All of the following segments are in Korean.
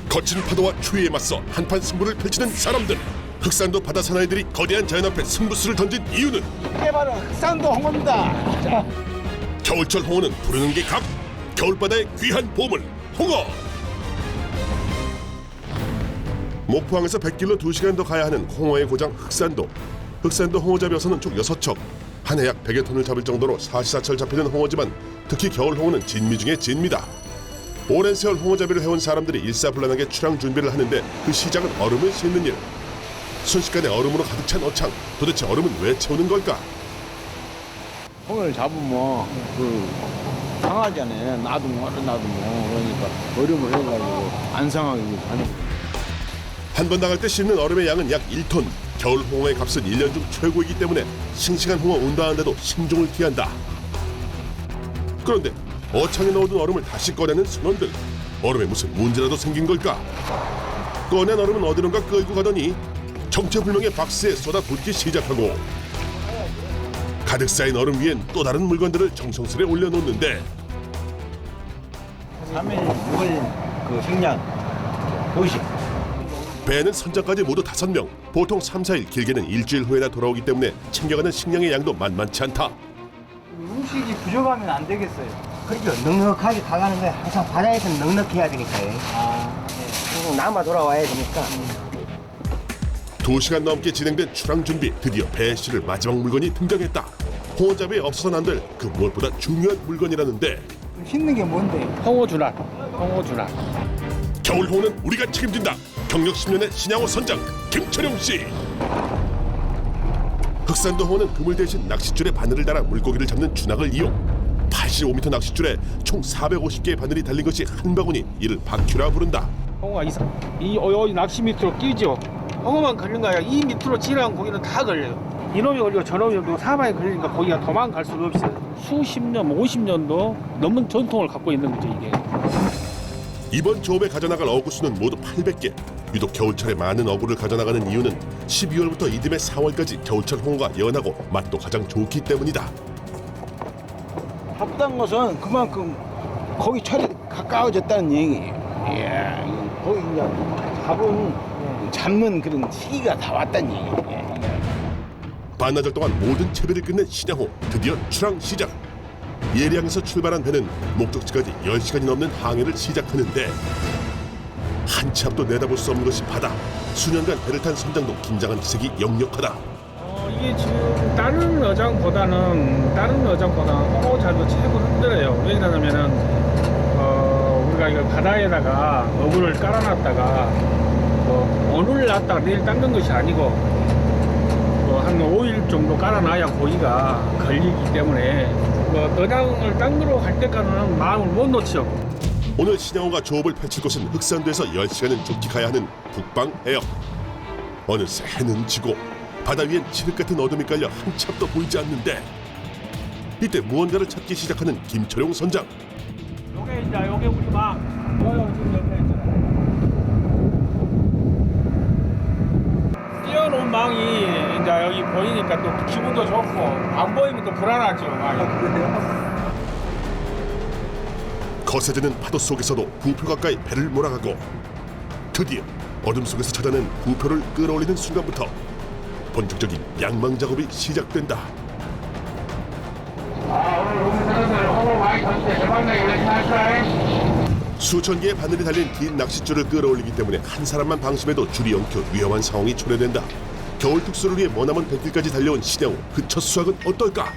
거친 파도와 추위에 맞서 한판 승부를 펼치는 사람들. 흑산도 바다 사나이들이 거대한 자연 앞에 승부수를 던진 이유는 이게 바로 흑산도 홍어입니다. 겨울철 홍어는 부르는 게 각. 겨울바다의 귀한 보물 홍어. 목포항에서 100길로 2시간 더 가야 하는 홍어의 고장 흑산도. 흑산도 홍어잡이 어선은 총 6척. 한 해 약 100여 톤을 잡을 정도로 사시사철 잡히는 홍어지만 특히 겨울 홍어는 진미 중의 진미다. 오랜 세월 홍어잡이를 해온 사람들이 일사불란하게 출항 준비를 하는데 그 시작은 얼음을 싣는 일. 순식간에 얼음으로 가득 찬 어창. 도대체 얼음은 왜 채우는 걸까? 홍어를 잡으면 상하잖아요. 놔두면 그러니까 얼음을 해가지고 안 상하게 하는 거예요. 한 번 나갈 때 씻는 얼음의 양은 약 1톤. 겨울 홍어의 값은 1년 중 최고이기 때문에 싱싱한 홍어 온다는데도 신종을 기한다. 그런데 어창에 넣어둔 얼음을 다시 꺼내는 선원들. 얼음에 무슨 문제라도 생긴 걸까? 꺼낸 얼음은 어디론가 끌고 가더니 정체불명의 박스에 쏟아붓기 시작하고 가득 쌓인 얼음 위엔 또 다른 물건들을 정성스레 올려놓는데 3일 6일 그 식량 도시. 배에는 선장까지 모두 5명. 보통 3, 4일 길게는 일주일 후에나 돌아오기 때문에 챙겨가는 식량의 양도 만만치 않다. 음식이 부족하면 안 되겠어요. 그렇죠. 넉넉하게 가가는 거야. 항상 바다에서는 넉넉해야 되니까요. 네. 남아 돌아와야 되니까. 2시간 넘게 진행된 출항 준비. 드디어 배에 실을 마지막 물건이 등장했다. 홍어잡이에 없어서는 안 될 그 무엇보다 중요한 물건이라는데 씻는 게 뭔데? 홍어 주날. 겨울 홍어는 우리가 책임진다. 경력 10년의 신양호 선장 김철용 씨. 흑산도 홍어는 그물 대신 낚싯줄에 바늘을 달아 물고기를 잡는 주낙을 이용. 85m 낚싯줄에 총 450개의 바늘이 달린 것이 한 바구니. 이를 바퀴라 부른다. 홍어가 이 낚시 밑으로 끼죠. 홍어만 걸린 거 아니라 이 밑으로 지나간 고기는 다 걸려요. 이놈이 걸리고 저놈이 걸리고 사방에 걸리니까 고기가 도망갈 수가 없어요. 수십 년, 50년도 넘는 전통을 갖고 있는 거죠, 이게. 이번 조업에 가져나갈 어구수는 모두 800개. 유독 겨울철에 많은 어구를 가져나가는 이유는 12월부터 이듬해 4월까지 겨울철 홍어가 연하고 맛도 가장 좋기 때문이다. 잡던 것은 그만큼 거기 철이 가까워졌다는 얘기예요. 예, 거기 이제 잡는 그런 시기가 다 왔다는 얘기예요. 반나절 동안 모든 채비를 끝낸 신양호. 드디어 출항 시작. 예량에서 출발한 배는 목적지까지 10시간이 넘는 항해를 시작하는데 한치 앞도 내다볼 수 없는 것이 바다. 수년간 배를 탄 선장도 긴장한 기색이 역력하다. 이게 지금 다른 어장보다는 홍어 잡기가 최고 힘들어요. 왜냐하면은 우리가 이거 바다에다가 어부를 깔아놨다가 오늘 놨다가 내일 닦는 것이 아니고 한 5일 정도 깔아놔야 고기가 걸리기 때문에 어장을 닦으러 갈 때까지는 마음을 못 놓죠. 오늘 신양호가 조업을 펼칠 곳은 흑산도에서 10시간은 좁게 가야 하는 북방 해역. 어느새 해는 지고 바다 위엔 칠흑 같은 어둠이 깔려 한치 앞도 보이지 않는데 이때 무언가를 찾기 시작하는 김철용 선장. 요게 우리 막 지금 옆에 있잖아요. 띄워놓은 망이 이제 여기 보이니까 또 기분도 좋고 안 보이면 또 불안하죠. 거세지는 파도 속에서도 부표 가까이 배를 몰아가고 드디어 어둠 속에서 찾아낸 부표를 끌어올리는 순간부터 본격적인 양망 작업이 시작된다. 수천 개의 바늘이 달린 긴 낚싯줄을 끌어올리기 때문에 한 사람만 방심해도 줄이 엉켜 위험한 상황이 초래된다. 겨울 특수를 위해 머나먼 백길까지 달려온 신양호. 그 첫 수확은 어떨까?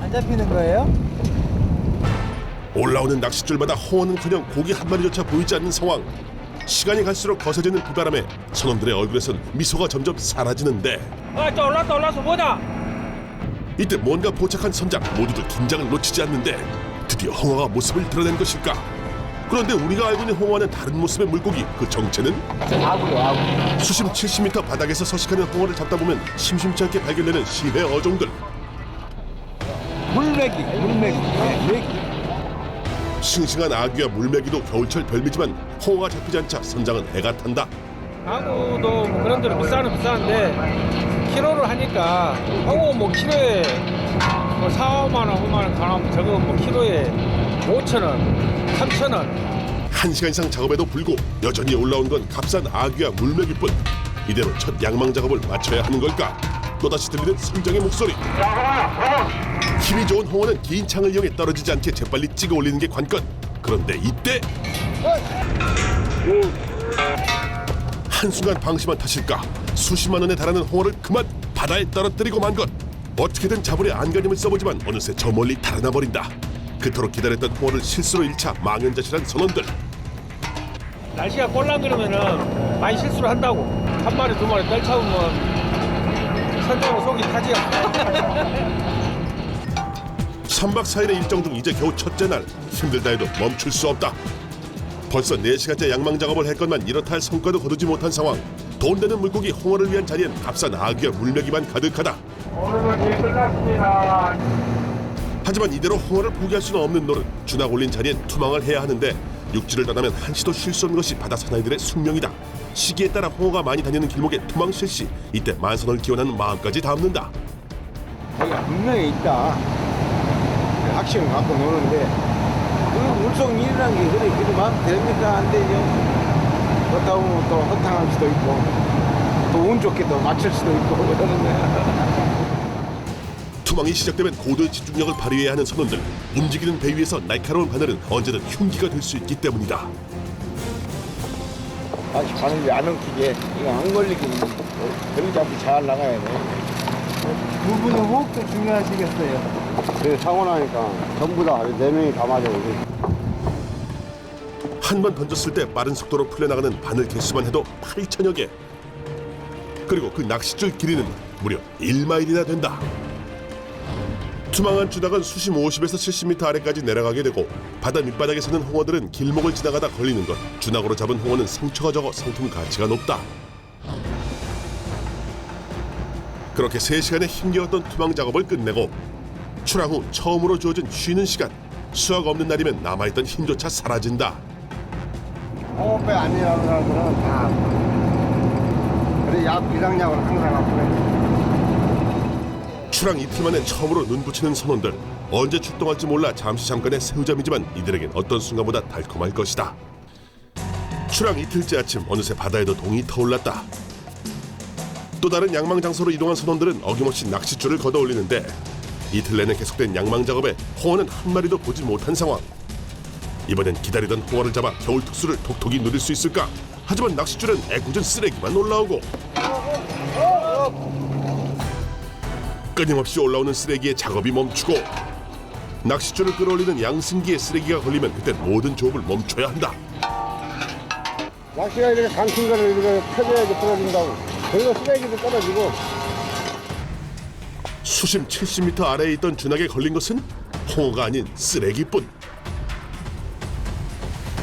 안 잡히는 거예요? 올라오는 낚싯줄마다 홍어는커녕 고기 한 마리조차 보이지 않는 상황. 시간이 갈수록 거세지는 비바람에 선원들의 얼굴에선 미소가 점점 사라지는데 또 올랐어 뭐다. 이때 뭔가 포착한 선장. 모두들 긴장을 놓치지 않는데 드디어 홍어가 모습을 드러낸 것일까? 그런데 우리가 알고 있는 홍어와는 다른 모습의 물고기. 그 정체는 아구요. 수심 70m 바닥에서 서식하는 홍어를 잡다 보면 심심치 않게 발견되는 시해 어종들. 물메기. 메기. 싱싱한 아귀와 물메기도 겨울철 별미지만 홍어가 잡히지 않자 선장은 해가 탄다. 아구도 뭐 그런 데로 비싼데 키로를 하니까 홍어 키로에 4, 5만 원, 5만 원 가면 저거 키로에 5천 원, 3천 원. 1시간 이상 작업에도 불구 여전히 올라온 건 값싼 아귀와 물맥일 뿐. 이대로 첫 양망 작업을 마쳐야 하는 걸까? 또다시 들리는 선장의 목소리. 힘이 좋은 홍어는 긴 창을 이용해 떨어지지 않게 재빨리 찍어 올리는 게 관건. 그런데 이때 한순간 방심한 탓일까? 수십만 원에 달하는 홍어를 그만 바다에 떨어뜨리고 만 것. 어떻게든 잡으려 안간힘을 써보지만 어느새 저 멀리 달아나 버린다. 그토록 기다렸던 홍어를 실수로 잃자 망연자실한 선원들. 날씨가 꼴랑거리면은 많이 실수를 한다고. 한 마리 두 마리 떨쳐오면 선장으로 속이 타지요. 3박 4일의 일정 중 이제 겨우 첫째 날. 힘들다 해도 멈출 수 없다. 벌써 4시간째 양망 작업을 했건만 이렇다 할 성과도 거두지 못한 상황. 돈 되는 물고기 홍어를 위한 자리엔 값싼 아귀와 물메기만 가득하다. 오늘은 일 끝났습니다. 하지만 이대로 홍어를 포기할 수는 없는 노릇. 주낙 올린 자리엔 투망을 해야 하는데 육지를 떠나면 한시도 쉴 수 없는 것이 바다 사나이들의 숙명이다. 시기에 따라 홍어가 많이 다니는 길목에 투망 실시. 이때 만선을 기원하는 마음까지 담는다. 거기가 분명히 있다. 확신을 갖고 노는데 그 물속 일이라는 게 그래 마음 됩니까? 안 되죠. 그렇다고 또 허탕할 수도 있고 또 운 좋게 또 맞출 수도 있고 그러는데 투망이 시작되면 고도의 집중력을 발휘해야 하는 선원들. 움직이는 배 위에서 날카로운 바늘은 언제든 흉기가 될 수 있기 때문이다. 아직 바늘이 안 엉키게 이거 안 걸리기는 그런 잡이 잘 나가야 돼. 두 분의 호흡도 중요하시겠어요. 그래 사고 나니까 전부 다 4명이 다 맞아. 한 번 던졌을 때 빠른 속도로 풀려나가는 바늘 개수만 해도 8천여 개. 그리고 그 낚싯줄 길이는 무려 1마일이나 된다. 투망한 주낙은 수심 50에서 70m 아래까지 내려가게 되고 바다 밑바닥에 사는 홍어들은 길목을 지나가다 걸리는 것. 주낙으로 잡은 홍어는 상처가 적어 상품 가치가 높다. 그렇게 3시간의 힘겨웠던 투망 작업을 끝내고 출항 후 처음으로 주어진 쉬는 시간. 수학 없는 날이면 남아있던 힘조차 사라진다. 홍어배 안 일하는 사람들은 다 그래 약 비상약을 항상 갖고 다니죠. 출항 이틀 만에 처음으로 눈 붙이는 선원들. 언제 출동할지 몰라 잠깐의 새우잠이지만 이들에겐 어떤 순간보다 달콤할 것이다. 출항 이틀째 아침 어느새 바다에도 동이 터올랐다. 또 다른 양망 장소로 이동한 선원들은 어김없이 낚싯줄을 걷어 올리는데 이틀 내내 계속된 양망 작업에 홍어는 한 마리도 보지 못한 상황. 이번엔 기다리던 홍어를 잡아 겨울 특수를 톡톡히 누릴 수 있을까? 하지만 낚싯줄엔 애꿎은 쓰레기만 올라오고 끊임없이 올라오는 쓰레기에 작업이 멈추고 낚싯줄을 끌어올리는 양승기에 쓰레기가 걸리면 그땐 모든 조업을 멈춰야 한다. 낚시가 이렇게 강큰 거를 이렇게 펴줘야지 떨어진다고. 거기가 쓰레기도 떨어지고. 수심 70m 아래에 있던 주낙에 걸린 것은 홍어가 아닌 쓰레기뿐.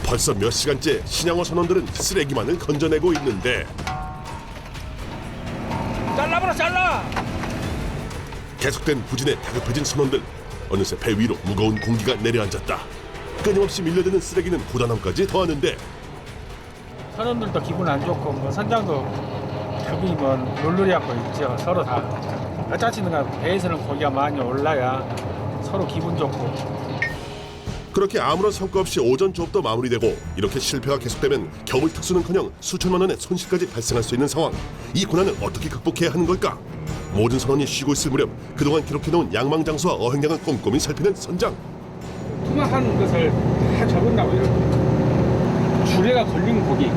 벌써 몇 시간째 신양어 선원들은 쓰레기만을 건져내고 있는데 잘라버려 잘라. 계속된 부진에 다급해진 선원들. 어느새 배 위로 무거운 공기가 내려앉았다. 끊임없이 밀려드는 쓰레기는 고단함까지 더하는데 선원들도 기분 안 좋고 뭐 선장도 기분이 뭐 놀놀이하고 있죠. 서로 다. 어차피는 배에서는 고기가 많이 올라야 서로 기분 좋고. 그렇게 아무런 성과 없이 오전 조업도 마무리되고 이렇게 실패가 계속되면 겨울 특수는커녕 수천만 원의 손실까지 발생할 수 있는 상황. 이 고난을 어떻게 극복해야 하는 걸까? 모든 선원이 쉬고 있을 무렵 그동안 기록해놓은 양망 장소와 어획량을 꼼꼼히 살피는 선장. 투망한 것을 다 적은다고 이렇게 줄에가 걸린 고기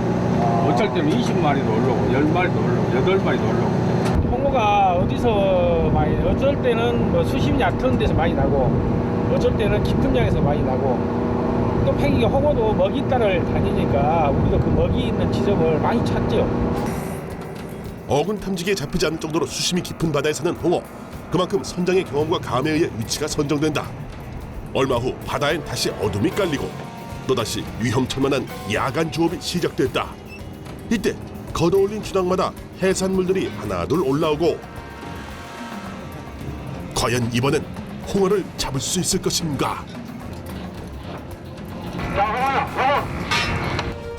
어쩔 때는 20마리도 올라오고 10마리도 올라오고 8마리도 올라오고. 홍어가 어디서 많이 어쩔 때는 뭐 수심이 얕은 데서 많이 나고 어쩔 때는 깊은 양에서 많이 나고 또 팽이가 홍어도 먹이 따를 다니니까 우리도 그 먹이 있는 지점을 많이 찾죠. 어군 탐지기에 잡히지 않을 정도로 수심이 깊은 바다에 사는 홍어. 그만큼 선장의 경험과 감에 의해 위치가 선정된다. 얼마 후 바다엔 다시 어둠이 깔리고 또다시 위험천만한 야간 조업이 시작됐다. 이때 걷어올린 주낙마다 해산물들이 하나둘 올라오고 과연 이번엔 홍어를 잡을 수 있을 것인가?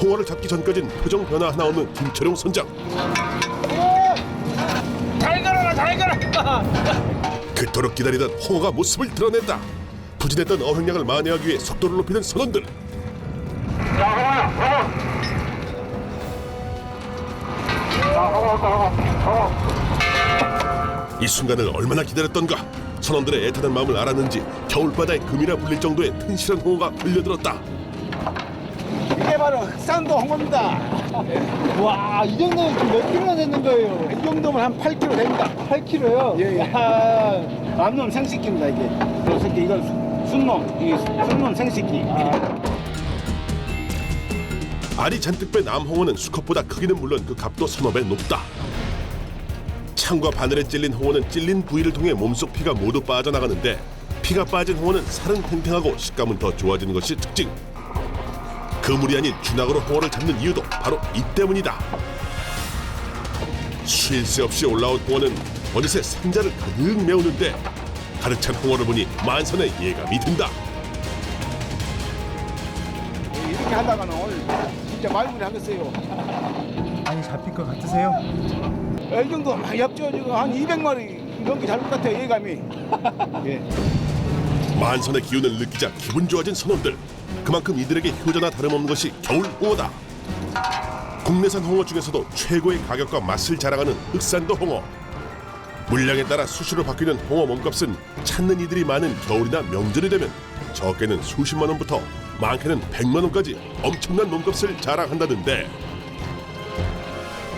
홍어를 잡기 전까진 표정 변화 하나 없는 김철용 선장. 잘 걸어라 잘 걸어. 그토록 기다리던 홍어가 모습을 드러냈다. 부진했던 어획량을 만회하기 위해 속도를 높이는 선원들. 이 순간을 얼마나 기다렸던가. 선원들의 애타는 마음을 알았는지 겨울바다의 금이라 불릴 정도의 튼실한 홍어가 흘려들었다. 이게 바로 흑산도 홍어입니다. 와, 이 정도면 지금 몇 킬로나 되는 거예요? 이 정도면 한 8kg 됩니다. 8킬로요? 예, 예. 암놈 생식기입니다, 이게. 그래서 이건 순놈 생식기. 알이 잔뜩 뺀 암홍어는 수컷보다 크기는 물론 그 값도 서너 배 높다. 창과 바늘에 찔린 홍어는 찔린 부위를 통해 몸속 피가 모두 빠져나가는데 피가 빠진 홍어는 살은 탱탱하고 식감은 더 좋아지는 것이 특징. 그물이 아닌 주낙으로 홍어를 잡는 이유도 바로 이 때문이다. 쉴 새 없이 올라온 홍어는 어느새 상자를 가득 메우는데 가득 찬 홍어를 보니 만선의 예감이 든다. 이렇게 하다가는 오늘 진짜 말문이 하겠어요. 많이 잡힐 것 같으세요? 이 정도 많이 합쳐 지금 한 200마리 넘게 잡을 것 같아요, 예감이. 예. 만선의 기운을 느끼자 기분 좋아진 선원들. 그만큼 이들에게 효자나 다름없는 것이 겨울 홍어다. 국내산 홍어 중에서도 최고의 가격과 맛을 자랑하는 흑산도 홍어. 물량에 따라 수시로 바뀌는 홍어 몸값은 찾는 이들이 많은 겨울이나 명절이 되면 적게는 수십만 원부터 많게는 100만 원까지 엄청난 몸값을 자랑한다는데,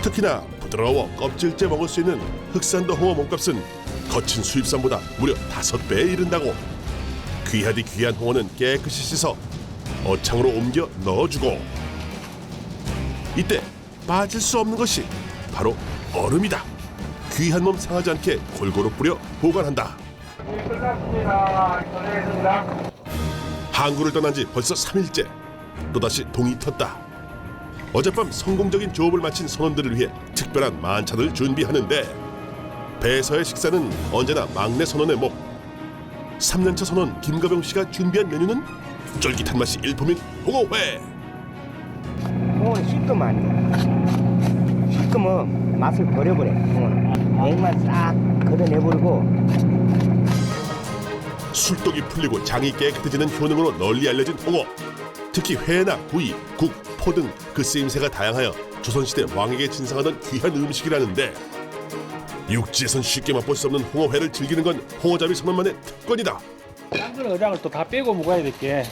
특히나 부드러워 껍질째 먹을 수 있는 흑산도 홍어 몸값은 거친 수입산보다 무려 5배에 이른다고. 귀하디 귀한 홍어는 깨끗이 씻어 어창으로 옮겨 넣어주고, 이때 빠질 수 없는 것이 바로 얼음이다. 귀한 몸 상하지 않게 골고루 뿌려 보관한다. 항구를 떠난 지 벌써 3일째. 또다시 동이 텄다. 어젯밤 성공적인 조업을 마친 선원들을 위해 특별한 만찬을 준비하는데, 배에서의 식사는 언제나 막내 선원의 목. 3년차 선원 김가병 씨가 준비한 메뉴는 쫄깃한 맛이 일품인 홍어회. 홍어는 실금 아니야. 실금은 맛을 버려버려. 홍어는 액만 싹 걷어내버리고. 술독이 풀리고 장이 깨끗해지는 효능으로 널리 알려진 홍어. 특히 회나 구이, 국, 포 등 그 쓰임새가 다양하여 조선시대 왕에게 진상하던 귀한 음식이라는데, 육지에선 쉽게 맛볼 수 없는 홍어회를 즐기는 건 홍어잡이 선원만의 특권이다. 딴 어장을 또 다 빼고 먹어야 될 게,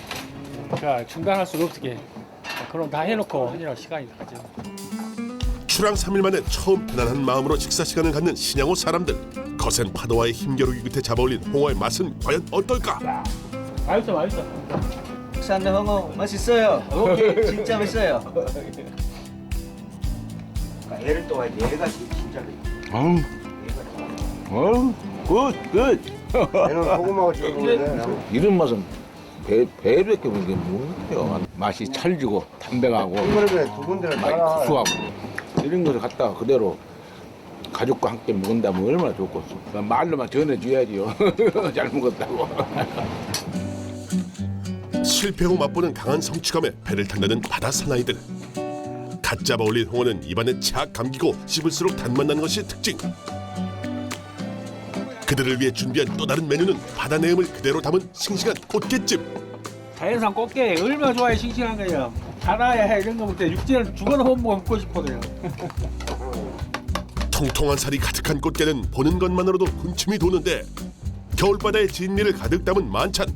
그러니까 중단할 수가 없게 그럼 다 해놓고 하느라 시간이 가죠. 출항 3일 만에 처음 편안한 마음으로 식사 시간을 갖는 신양호 사람들. 거센 파도와의 힘겨루기 끝에 잡아올린 홍어의 맛은 과연 어떨까? 맛있어, 맛있어. 흑산도 홍어 맛있어요. 오케이, 진짜 맛있어요. 얘를 또 와야지. 얘가 진짜 굿. 얘는 소금하고 찍어 먹는데 이런 맛은 배밖에 모르겠어요. 맛이 찰지고 담백하고 그러면 두 군데는 많이 따라 구수하고 이런 것을 갖다가 그대로 가족과 함께 먹는다면 얼마나 좋겠어. 말로만 전해줘야지요. 잘 먹었다고. 실패 후 맛보는 강한 성취감에 배를 탄다는 바다 사나이들. 갓 잡아올린 홍어는 입안에 착 감기고 씹을수록 단맛 나는 것이 특징. 그들을 위해 준비한 또 다른 메뉴는 바다 내음을 그대로 담은 싱싱한 꽃게찜. 자연산 꽃게 얼마나 좋아해. 싱싱한 거예요. 바다에 이런 거 먹을 때 육지는 죽어도 못 먹고 싶거든요. 통통한 살이 가득한 꽃게는 보는 것만으로도 군침이 도는데, 겨울바다의 진미를 가득 담은 만찬.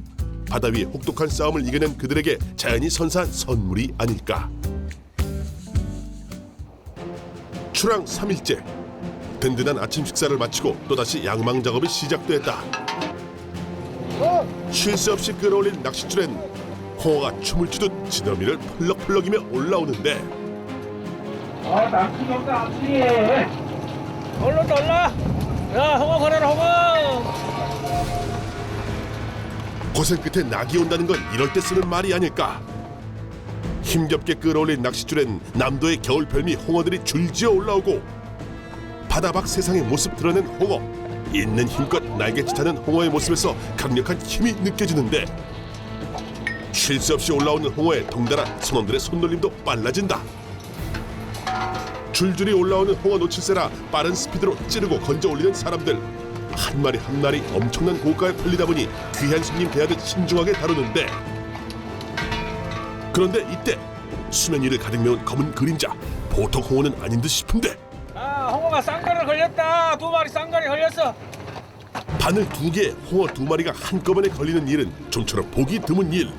바다 위의 혹독한 싸움을 이겨낸 그들에게 자연이 선사한 선물이 아닐까. 출항 3일째. 든든한 아침 식사를 마치고 또다시 양망 작업이 시작됐다. 쉴 새 없이 끌어올린 낚싯줄엔 홍어가 춤을 추듯 지더미를 펄럭펄럭이며 올라오는데, 낚시 없다, 낚시. 올라. 야, 홍어 걸어라, 홍어. 고생 끝에 낙이 온다는 건 이럴 때 쓰는 말이 아닐까. 힘겹게 끌어올린 낚싯줄엔 남도의 겨울 별미 홍어들이 줄지어 올라오고, 바다 밖 세상의 모습 드러낸 홍어. 있는 힘껏 날갯짓하는 홍어의 모습에서 강력한 힘이 느껴지는데, 쉴 새 없이 올라오는 홍어에 동달아 선원들의 손놀림도 빨라진다. 줄줄이 올라오는 홍어 놓칠세라 빠른 스피드로 찌르고 건져 올리는 사람들. 한 마리 한 마리 엄청난 고가에 팔리다 보니 귀한 손님 대하듯 신중하게 다루는데, 그런데 이때 수면 위를 가득 메운 검은 그림자. 보통 홍어는 아닌 듯 싶은데 아, 홍어가 쌍가리 걸렸다. 2마리 쌍가리 걸렸어. 바늘 2개에 홍어 2마리가 한꺼번에 걸리는 일은 좀처럼 보기 드문 일.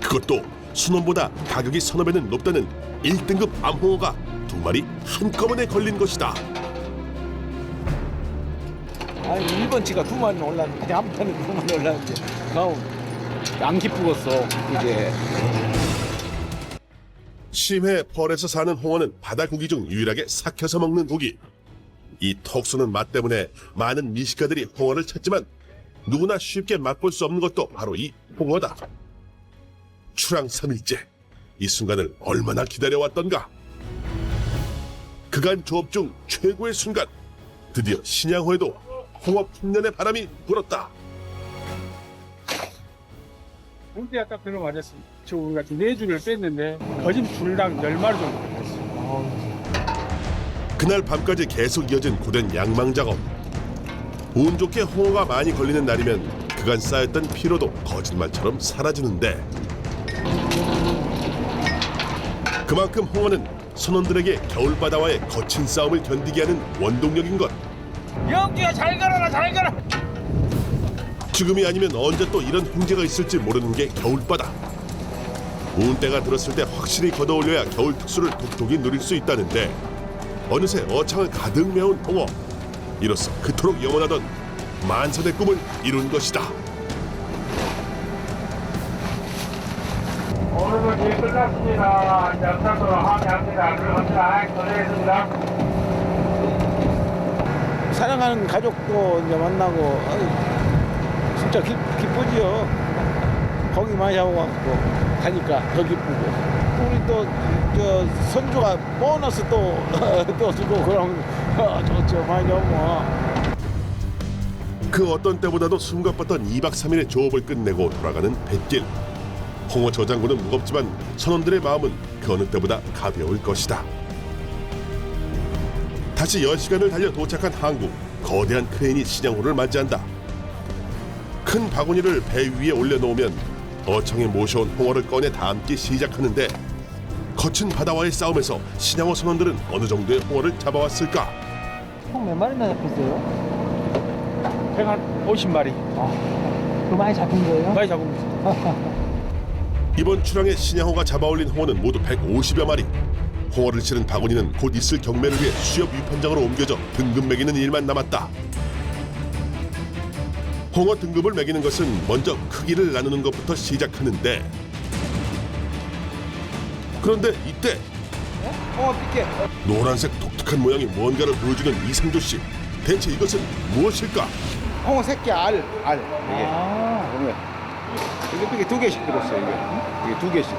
그것도 순원보다 가격이 서너 배는 높다는 1등급 암홍어가 2마리 한꺼번에 걸린 것이다. 아니 1번 치가 2마리는 올랐는데 한 번에 2마리 올랐는데 가운 안 기쁘겠어 이제. 심해 펄에서 사는 홍어는 바다 고기 중 유일하게 삭혀서 먹는 고기. 이 톡 쏘는 맛 때문에 많은 미식가들이 홍어를 찾지만 누구나 쉽게 맛볼 수 없는 것도 바로 이 홍어다. 출항 3일째, 이 순간을 얼마나 기다려왔던가. 그간 조업 중 최고의 순간, 드디어 신양호에도 홍어 풍년의 바람이 불었다. 본때가 딱 들어맞았어. 저 우리가 4줄을 뺐는데 거짓 줄당 10마리 정도 걸렸어. 그날 밤까지 계속 이어진 고된 양망 작업. 운 좋게 홍어가 많이 걸리는 날이면 그간 쌓였던 피로도 거짓말처럼 사라지는데, 그만큼 홍어는 선원들에게 겨울바다와의 거친 싸움을 견디게 하는 원동력인 것. 영주야, 잘 가라, 잘 가라. 지금이 아니면 언제 또 이런 횡재가 있을지 모르는 게 겨울바다. 운때가 들었을 때 확실히 걷어올려야 겨울 특수를 독독이 누릴 수 있다는데, 어느새 어창을 가득 메운 홍어. 이로써 그토록 영원하던 만선의 꿈을 이룬 것이다. 오늘도 일 끝났습니다. 영상으로 함께합니다. 들어갑니다. 고생했습니다. 사랑하는 가족도 이제 만나고 진짜 기쁘지요. 고기 많이 잡아갖고 가니까 더 기쁘고. 우리 또 저 손주가 보너스 또 주고 그럼 좋죠. 많이 잡으면. 그 어떤 때보다도 숨가빴던 2박 3일의 조업을 끝내고 돌아가는 뱃길. 홍어 저장고는 무겁지만 선원들의 마음은 그 어느 때보다 가벼울 것이다. 다시 10시간을 달려 도착한 항구. 거대한 크레인이 신양호를 맞이한다. 큰 바구니를 배 위에 올려놓으면 어창에 모셔온 홍어를 꺼내 담기 시작하는데, 거친 바다와의 싸움에서 신양호 선원들은 어느 정도의 홍어를 잡아왔을까? 총 몇 마리나 잡혔어요? 배가 한 50마리. 그 많이 잡힌 거예요? 많이 잡은 거지. 이번 출항에 신양호가 잡아올린 홍어는 모두 150여 마리. 홍어를 실은 바구니는 곧 있을 경매를 위해 수협 위판장으로 옮겨져 등급 매기는 일만 남았다. 홍어 등급을 매기는 것은 먼저 크기를 나누는 것부터 시작하는데, 그런데 이때 삐게. 노란색 독특한 모양의 뭔가를 보여주는 이상조 씨. 대체 이것은 무엇일까? 홍어 새끼 알 이게. 보면 이게 2개씩 들었어요. 이게 2개씩.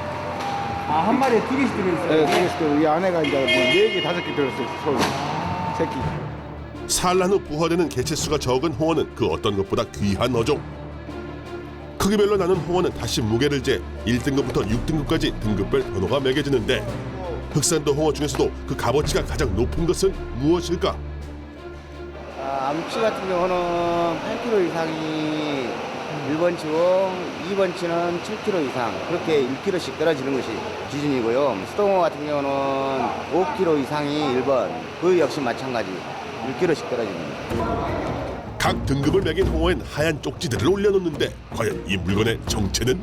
한 마리에 2개씩 들어있어요? 네, 2개씩 들어. 이 안에가 이제 4개 5개 들었어요. 손 새끼. 산란 후 부화되는 개체수가 적은 홍어는 그 어떤 것보다 귀한 어종. 크기별로 나눈 홍어는 다시 무게를 재 1등급부터 6등급까지 등급별 번호가 매겨지는데, 흑산도 홍어 중에서도 그 값어치가 가장 높은 것은 무엇일까? 암치 같은 경우는 8kg 이상이 1번 치고 2번 치는 7kg 이상, 그렇게 1kg씩 떨어지는 것이 기준이고요. 수동어 같은 경우는 5kg 이상이 1번, 그 역시 마찬가지 1kg씩 떨어집니다. 각 등급을 매긴 홍어엔 하얀 쪽지들을 올려놓는데, 과연 이 물건의 정체는?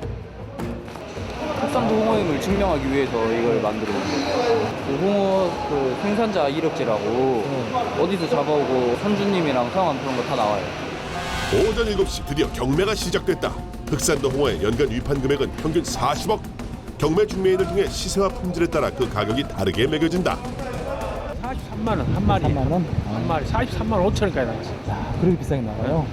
흑산도 홍어임을 증명하기 위해서 이걸 만들어온 거예요. 그 홍어 그 생산자 이력지라고 어디서 잡아오고 선주님이랑 성함 그런 거 다 나와요. 오전 7시 드디어 경매가 시작됐다. 흑산도 홍어의 연간 위판 금액은 평균 40억. 경매 중매인을 통해 시세와 품질에 따라 그 가격이 다르게 매겨진다. 43만 원 한 마리. 3만 원? 한 마리 43만 5천원까지 나갔어요. 야, 그렇게 비싸게 나가요?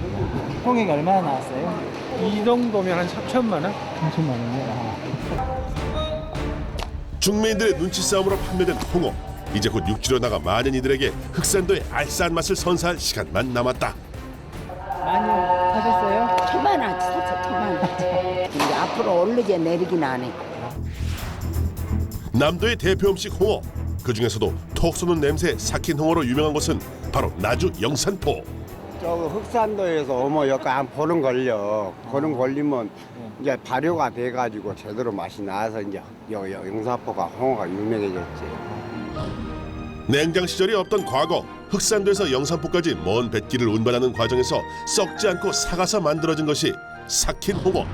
통액이 얼마나 나왔어요? 이 정도면 한 3천만 원? 3천만 원이요? 중매인들의 눈치 싸움으로 판매된 홍어. 이제 곧 육지로 나가 많은 이들에게 흑산도의 알싸한 맛을 선사할 시간만 남았다. 많이 하셨어요? 천만 원 샀어, 천만 원. 이제 앞으로 오르게 내리긴 안 해. 남도의 대표 음식 홍어. 그 중에서도 톡 쏘는 냄새에 삭힌 홍어로 유명한 곳은 바로 나주 영산포. 저 흑산도에서 어머 약간 보름 걸려. 보름 걸리면 이제 발효가 돼가지고 제대로 맛이 나서 이제 영사포가 홍어가 유명해졌지. 냉장 시절이 없던 과거 흑산도에서 영산포까지 먼 뱃길을 운반하는 과정에서 썩지 않고 삭아서 만들어진 것이 삭힌 홍어.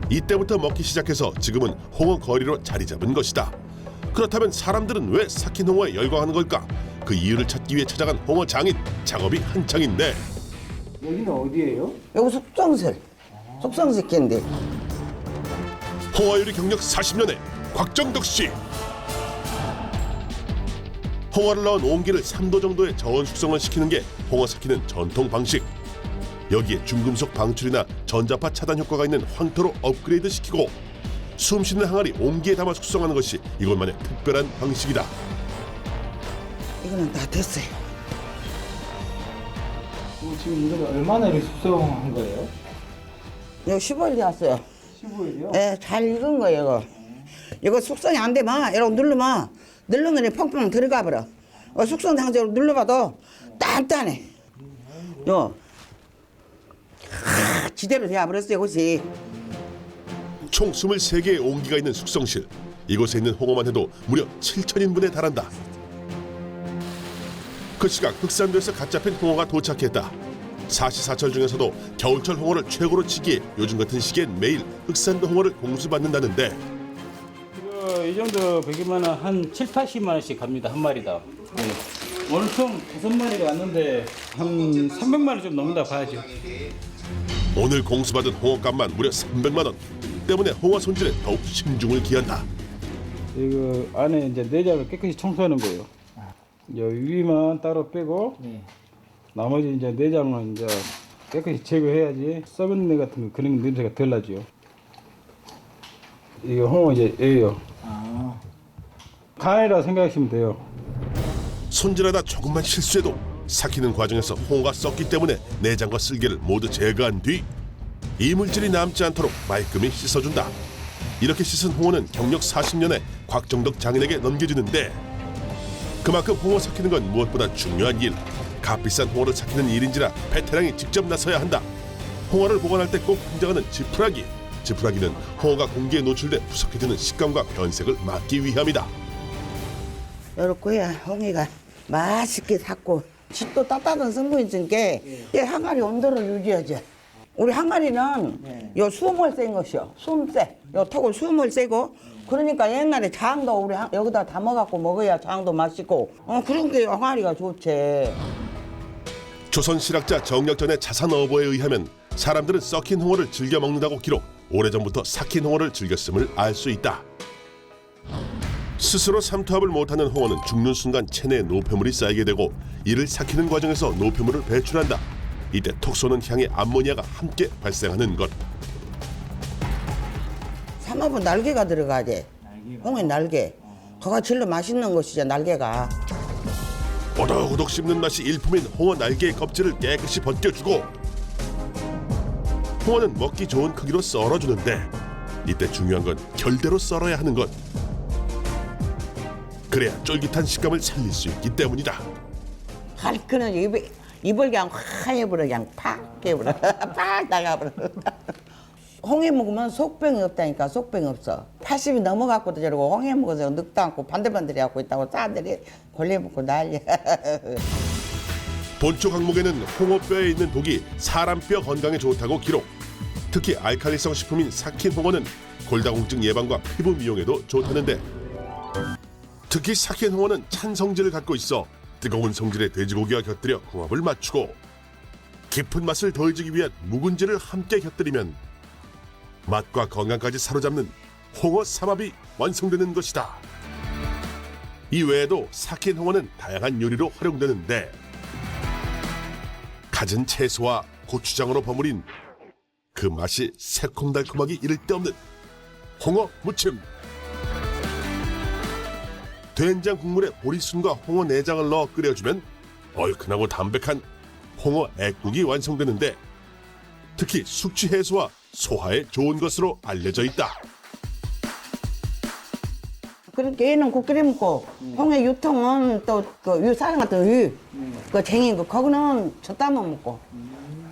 이때부터 먹기 시작해서 지금은 홍어 거리로 자리 잡은 것이다. 그렇다면 사람들은 왜 삭힌 홍어에 열광하는 걸까? 그 이유를 찾기 위해 찾아간 홍어 장인, 작업이 한창인데 여기는 어디예요? 여기 숙성시킨데. 홍어 요리 경력 40년의 곽정덕 씨. 홍어를 넣은 온기를 3도 정도의 저온 숙성을 시키는 게 홍어 삭히는 전통 방식. 여기에 중금속 방출이나 전자파 차단 효과가 있는 황토로 업그레이드 시키고 숨 쉬는 항아리 온기에 담아 숙성하는 것이 이것만의 특별한 방식이다. 이거는 다 됐어요. 지금 이거 얼마나 이렇게 숙성한 거예요? 이거 15일 되었어요. 15일이요? 예, 잘 익은 거예요, 이거. 이거 숙성이 안 되면, 이러고 누르면 펑펑 들어가 버려. 숙성 상태로 눌러봐도 단단해. 지대로 되어버렸어요, 이것이. 총 23개의 온기가 있는 숙성실. 이곳에 있는 홍어만 해도 무려 7,000인분에 달한다. 그 시각 흑산도에서 갓 잡힌 홍어가 도착했다. 사시사철 중에서도 겨울철 홍어를 최고로 치기에 요즘 같은 시기엔 매일 흑산도 홍어를 공수받는다는데 이 정도 배기면 한 7, 80만 원씩 갑니다. 한 마리당. 네. 오늘 총 5마리가 왔는데 한 300만 원 좀 넘는다 봐야죠. 오늘 공수받은 홍어값만 무려 300만 원. 때문에 홍어 손질에 더욱 신중을 기한다. 이거 안에 이제 내장을 깨끗이 청소하는 거예요. 이제 위만 따로 빼고 나머지 이제 내장은 이제 깨끗이 제거해야지 썩은 내 같은 거 그런 냄새가 덜 나죠. 이게 홍어 이제 애예요. 간이라 생각하시면 돼요. 손질하다 조금만 실수해도 삭히는 과정에서 홍어가 썩기 때문에 내장과 쓸개를 모두 제거한 뒤 이물질이 남지 않도록 말끔히 씻어준다. 이렇게 씻은 홍어는 경력 40년의 곽정덕 장인에게 넘겨주는데 그만큼 홍어 삭히는 건 무엇보다 중요한 일. 값비싼 홍어를 삭히는 일인지라 베테랑이 직접 나서야 한다. 홍어를 보관할 때 꼭 등장하는 지푸라기. 지푸라기는 홍어가 공기에 노출돼 푸석해지는 식감과 변색을 막기 위함이다. 이렇게 해야 홍이가 맛있게 삭고 집도 따뜻한 성분이 있으니까 이 항아리 온도를 유지하지. 우리 항아리는 요 수음을 센 것이요. 수음 세. 요 턱을 수음을 세고 그러니까 옛날에 장도 우리 여기다 담아갖고 먹어야 장도 맛있고 그런 게 항아리가 좋지. 조선 실학자 정력전의 자산어보에 의하면 사람들은 썩힌 홍어를 즐겨 먹는다고 기록. 오래전부터 삭힌 홍어를 즐겼음을 알 수 있다. 스스로 삼투압을 못하는 홍어는 죽는 순간 체내에 노폐물이 쌓이게 되고 이를 삭히는 과정에서 노폐물을 배출한다. 이때 톡 쏘는 향의 암모니아가 함께 발생하는 것. 삼합은 날개가 들어가지. 홍의 날개. 그가 질러 맛있는 것이죠, 날개가. 오독오독 씹는 맛이 일품인 홍어 날개의 껍질을 깨끗이 벗겨주고 홍어는 먹기 좋은 크기로 썰어주는데 이때 중요한 건 결대로 썰어야 하는 것. 그래야 쫄깃한 식감을 살릴 수 있기 때문이다. 할거는 입을 그냥 확 해버려, 그냥 팍 해버려. 팍 나가버려. 홍해 먹으면 속병이 없다니까. 속병이 없어. 80이 넘어갖고도 저러고 홍해 먹어서 늙도 않고 반들반들이 하고 있다고 사람들이 걸려먹고 난리야. 본초 항목에는 홍어뼈에 있는 독이 사람 뼈 건강에 좋다고 기록. 특히 알칼리성 식품인 삭힌 홍어는 골다공증 예방과 피부 미용에도 좋다는데 특히 삭힌 홍어는 찬 성질을 갖고 있어 뜨거운 성질의 돼지고기와 곁들여 궁합을 맞추고 깊은 맛을 더해주기 위한 묵은지를 함께 곁들이면 맛과 건강까지 사로잡는 홍어 삼합이 완성되는 것이다. 이 외에도 삭힌 홍어는 다양한 요리로 활용되는데 갖은 채소와 고추장으로 버무린 그 맛이 새콤달콤하기 이를 데 없는 홍어 무침. 된장 국물에 보리순과 홍어 내장을 넣어 끓여주면 얼큰하고 담백한 홍어 액국이 완성되는데 특히 숙취 해소와 소화에 좋은 것으로 알려져 있다. 그러니까 얘는 국 끓여 먹고 홍해 유통은 또 그 유사랑 같은 그 쟁인 거 거기는 젓담아 먹고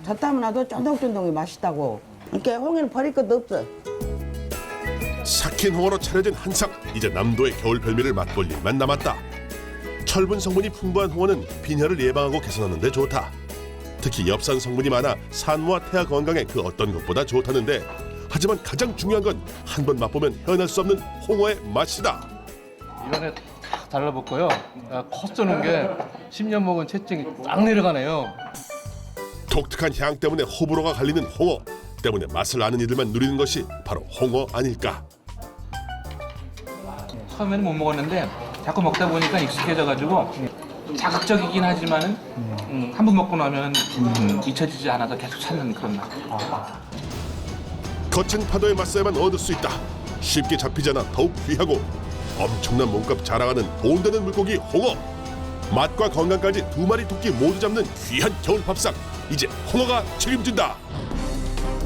젓담아 놔도 쫀득쫀득이 맛있다고. 그러니까 홍해는 버릴 것도 없어. 삭힌 홍어로 차려진 한상. 이제 남도의 겨울 별미를 맛볼 일만 남았다. 철분 성분이 풍부한 홍어는 빈혈을 예방하고 개선하는 데 좋다. 특히 엽산 성분이 많아 산모와 태아 건강에 그 어떤 것보다 좋다는데, 하지만 가장 중요한 건 한 번 맛보면 헤어날 수 없는 홍어의 맛이다. 이번에 탁 달라붙고요. 커 쏘는 게 10년 먹은 체증이 딱 내려가네요. 독특한 향 때문에 호불호가 갈리는 홍어 때문에 맛을 아는 이들만 누리는 것이 바로 홍어 아닐까. 처음에는 못 먹었는데 자꾸 먹다 보니까 익숙해져가지고 자극적이긴 하지만은 한 번 먹고 나면 잊혀지지 않아서 계속 찾는 그런 맛. 거친 파도에 맞서야만 얻을 수 있다. 쉽게 잡히지 않아 더욱 귀하고 엄청난 몸값 자랑하는 돈되는 물고기 홍어. 맛과 건강까지 두 마리 토끼 모두 잡는 귀한 겨울 밥상. 이제 홍어가 책임진다.